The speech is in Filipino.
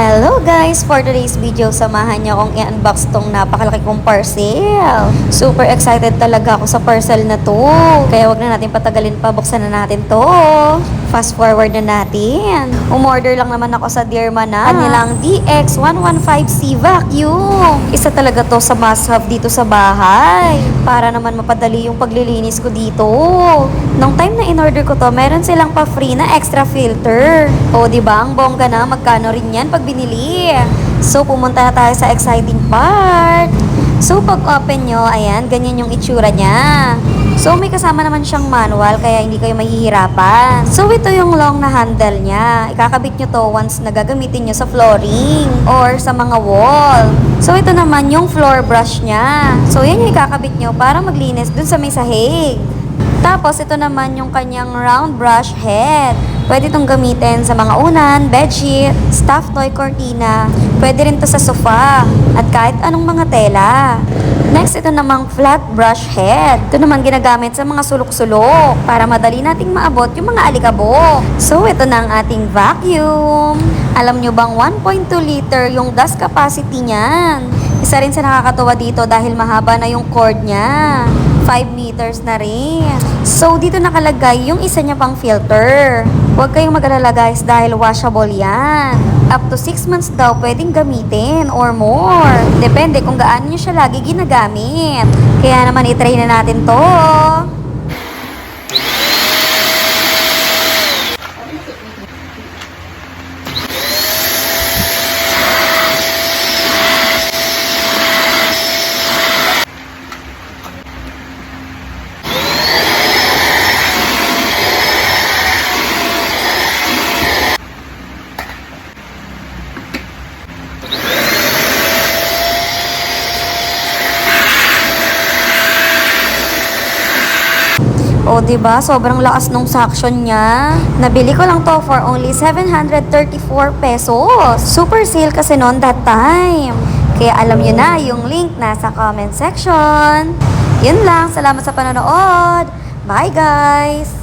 Hello guys! For today's video, samahan niyo akong i-unbox tong napakalaki kong parcel. Super excited talaga ako sa parcel na to. Kaya wag na natin patagalin pa, buksan na natin to. Fast forward na natin. Umorder lang naman ako sa Dearma na kanilang DX115C vacuum. Isa talaga to sa must-have dito sa bahay. Para naman mapadali yung paglilinis ko dito. Nung time na in-order ko to, meron silang pa-free na extra filter. O diba, ang bongga na, magkano rin yan pag binili. So, pumunta na tayo sa exciting part. So, pag open nyo, ayan, ganyan yung itsura niya. So, may kasama naman siyang manual, kaya hindi kayo mahihirapan. So, ito yung long na handle niya. Ikakabit nyo to once na gagamitin nyo sa flooring or sa mga wall. So, ito naman yung floor brush niya. So, yan yung ikakabit nyo para maglinis dun sa may sahig. Tapos, ito naman yung kanyang round brush head. Pwede itong gamitin sa mga unan, bedsheet, stuffed toy cortina. Pwede rin to sa sofa at kahit anong mga tela. Next, ito namang flat brush head. Ito naman ginagamit sa mga sulok-sulok para madali nating maabot yung mga alikabok. So, ito na ang ating vacuum. Alam nyo bang 1.2 liter yung dust capacity niyan? Isa rin sa nakakatuwa dito dahil mahaba na yung cord niya. 5 meters na rin. So, dito nakalagay yung isa niya pang filter. Huwag kayong mag-alala guys dahil washable yan. Up to 6 months daw pwedeng gamitin or more. Depende kung gaano nyo siya lagi ginagamit. Kaya naman itry na natin to. O, diba? Sobrang lakas nung suction niya. Nabili ko lang to for only 734 pesos. Super sale kasi noon that time. Kaya alam nyo na, yung link nasa comment section. Yun lang. Salamat sa panonood. Bye, guys!